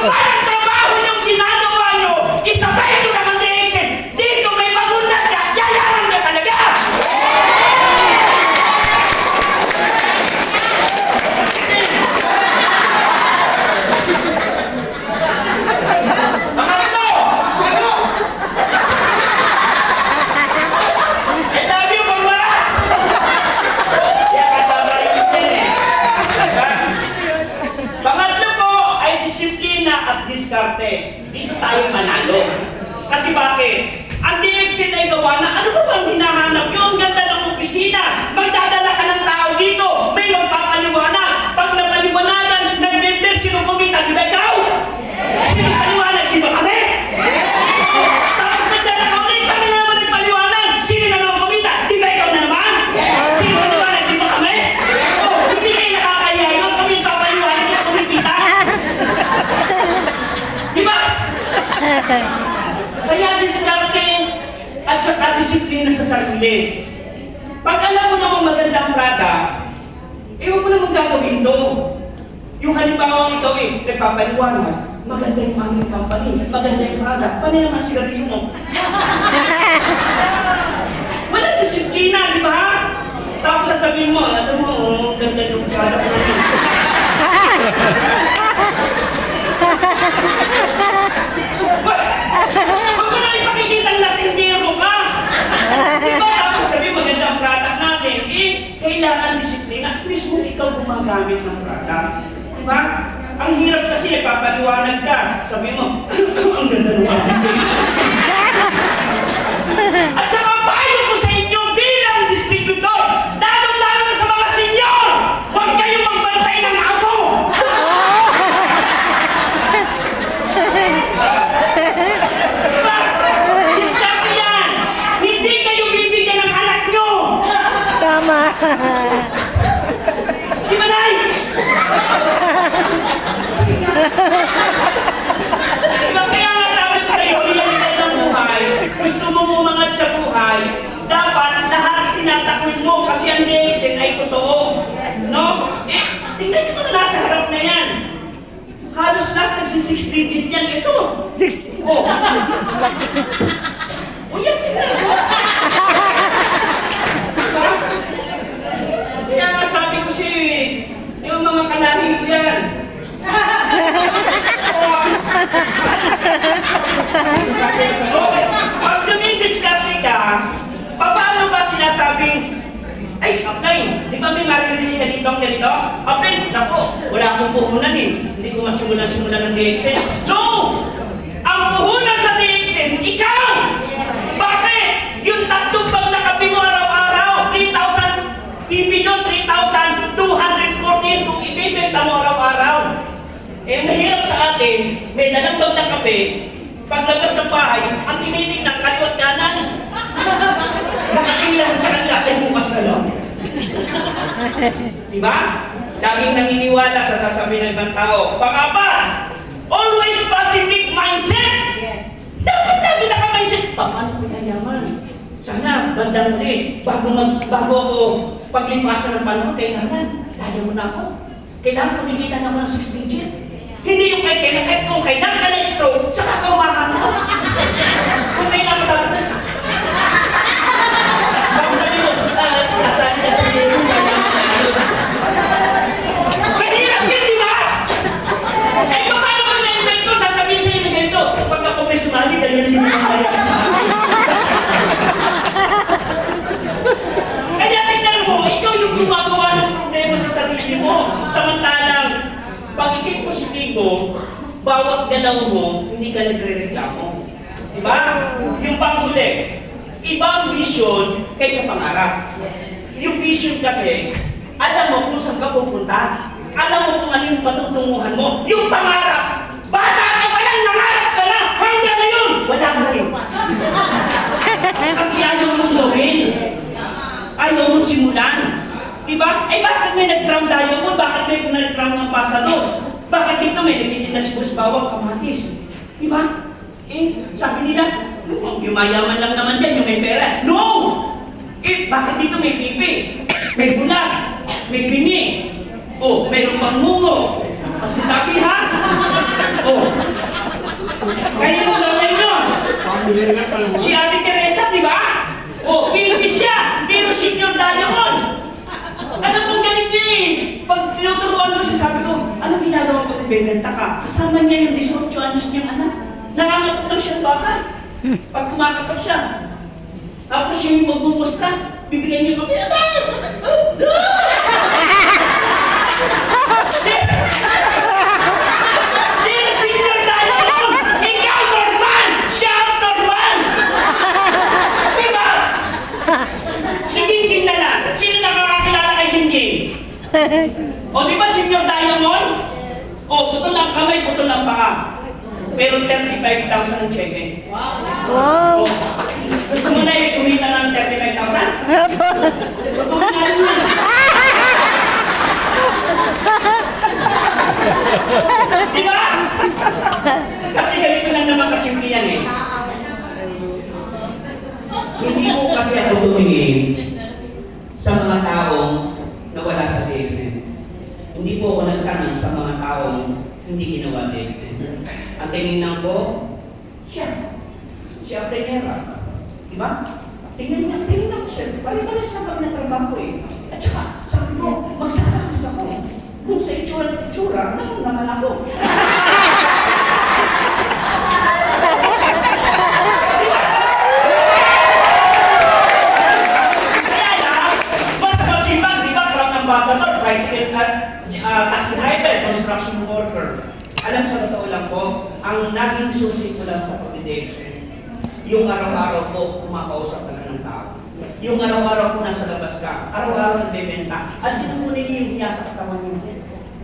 Kapag ang trabaho niyong ginagawa niyo, isabay niyo na ang DXN, dito may pagunlad ka, yayaman ka talaga! Pangatlo! I love you, Barbara! Kaya kasama rin yun eh. Pangatlo po ay disiplina at diskarte. Dito tayo manalo. Kasi bakit? Ang DXN ay gawa na, ano ba bang hinahanap nyo? Ang ganda ng opisina. Magdadala ka ng tao dito. May magpapaliwanag. Pag napaliwanagan, nag-member, sino kumita? Di ba ikaw? Sino paliwanag? Di ba kami? Tapos nagdala ka ulit. Kami na naman nagpaliwanag. Sino na naman kumita? Di ba ikaw na naman? Sino paliwanag? Di ba kami? Oh, hindi kayo nakakaya yun. Kami yung papaliwanag na kumikita. Di ba? Kaya diskarte at saka disiplina sa sarili. Pag alam mo namang maganda ang product, huwag mo namang gagawin to. Yung halimbawa ikaw nagpapaliwanag, maganda yung aming company, maganda yung product, paano naman sigarilyo mo? Walang disiplina, di ba? Tapos sasabihin mo, alam mo, ganda yung product mo. Huwag mo na ipakikita ang lasindero ka! Di ba? Tapos sabihin, maganda ang product natin. Kailangan disiplina. At mismo ikaw gumagamit ng product. Di ba? Ang hirap kasi, papaliwanag ka. Sabihin mo, ang ganda ng product. At saka payo ko sa inyo bilang distributor, lalong-lalo na sa mga senior, huwag kayong magbantay ng ako! Diba? Diskarte yan! Hindi kayo bibigyan ng anak nyo! Tama. Di ba, Nay? Diba, kaya nga sabi ko sa'yo, realidad ng buhay, gusto mo umangat sa buhay, dapat lahat itinatakwil mo kasi ang DXN ay totoo. No? Tingnan nyo mga nasa harap na yan. Halos lahat nagsi-6 digit yan. Ito. 60. Oh. O yan, tingnan mo. Diba? Kaya nga sabi ko yung mga kalahi ko yan. Okay. Pag dumidiskarte ka, paano ba sinasabing, ay, Apply, di ba may maririnig ka dito ang ganito? Apply, naku, wala akong puhunan eh. Hindi ko masimulan ng DXN. No! Ang puhunan sa DXN, ikaw! Bakit? Yung tatlong bag na kape mo araw-araw, 3,000 PP yun, 3,214 kung ibibenta mo araw-araw. Mahirap sa atin, may dalang bag na kape, paglabas ng bahay, ang tinitingnan kaliwat kanan. Nakakailan sa kanila ay bukas na lang. Diba? Laging naniniwala sa sasabihin ng ibang tao. Pang-apat, always positive mindset. Yes. Dapat lagi naka-mindset. Paano ko yayaman? Sana, bandang ulit, bago ako paglipasan ng panahon, kailangan, laya mo na ako. Kailangan kumikita na ako ng 6 digit. Hindi yung kahit kung kailangan ka na stroke, saka ka umakataw. Kung kailangan sa mahirap yun, di ba? Eh, paano ko na-invent ko? Sasabihin sa'yo na ganito, pag ako may sumali, ganyan din ang kaya ka sa akin. Kaya tingnan mo, ikaw yung gumagawa ng problema sa sarili mo. Samantalang, pag ikip positibo, bawat galaw mo, hindi ka nagre-reklamo. Di ba? Yung panghuli, ibang vision kaysa pangarap. Yung vision kasi, alam mo kung saan ka pupunta. Alam mo kung ano yung patutunguhan mo. Yung pangarap, bata ka pa lang, nangarap ka na. Hanggang ngayon, wala ka rin. Kasi ayaw mong gawin. Ayaw mong simulan. Diba? Eh bakit may nag-crown diamond? Bakit may nag-crown ambassador? Bakit dito may nagtitinda si Boss Bawang kamatis? Diba? Sabi nila, yumayaman lang naman dyan, yung may pera. No! Bakit dito may pipi? May bulag, may bingi, mayroong pangmungo, pasitabi ha? Anong ginagawa ko nagbebenta ka? Kasama niya yung 18 anyos niyang anak. Nangangatok lang siya ng baka. Pag kumakatok siya, tapos siya yung magmumustra, bibigyan niyo kami, senior tayo nun! Ikaw normal! Siya normal! Diba? Si Gingging na lang. Sino nakakakilala kay Gingging? O di ba senior diamond? O putol lang kamay, putol lang paka. Pero 35,000 ang cheque. Wow. O, gusto mo na kumita ng 35,000? Putulin na lang. Di ba? Kasi ganito lang naman kasimple yan eh. Hindi ko kasi ako tumingin sa mga taong nawala sa DXN. Hindi po ako nagtanong sa mga taong hindi ginawa DXN. Ang tinignan ko, siya primera. Diba? Tingnan ko siya. Pare-pares na kami ng trabaho eh. At saka, sabi ko, magsasakses ako. Kung sa itsura, naman ako. Ambassador, tricycle taxi driver, construction worker. Alam sa totoo lang po, ang naging susi ko lang sa pag-DXN, yung araw-araw po kumakausap ka na ng tao. Yung araw-araw po nasa labas ka, araw-araw nagbebenta. At sinukunin niyo yung hiya sa katawan niyo.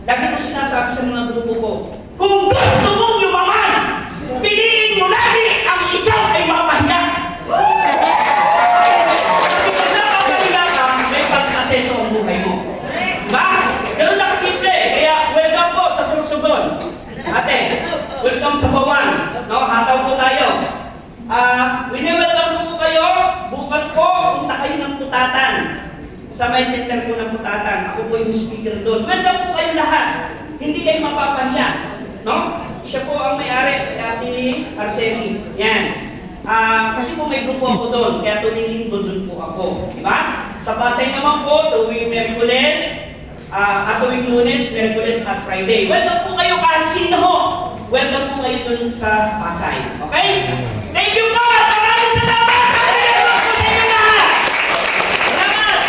Lagi ko sinasabi sa mga grupo ko, kung gusto mong yumaman, piliin mo lagi ang ikaw ay mapahiya. Kasi pag napapahiya ka, may pag-aseso ang buhay mo. Diba? Ganun lang simple. Kaya welcome po sa Sursugon. Ate, welcome sa Bawan. No, hataw po tayo. Wini-welcome po kayo. Bukas po, punta kayo ng Putatan. Sa may center po ng Putatan. Ako po yung speaker doon. Welcome po kayo lahat. Hindi kayo mapapahiya. No? Siya po ang may-ari, si Ate Arceli. Yan. Kasi po may grupo ako doon. Kaya tuwing linggo doon po ako. Diba? Sa Pasay naman po, tuwing Merkules, at tuwing Lunes, Merkules at Friday. Welcome po kayo kahit sino ho. Welcome po kayo dun sa Pasay. Okay? Thank you po! Maraming salamat! Maraming salamat po sa inyo lahat! Salamat!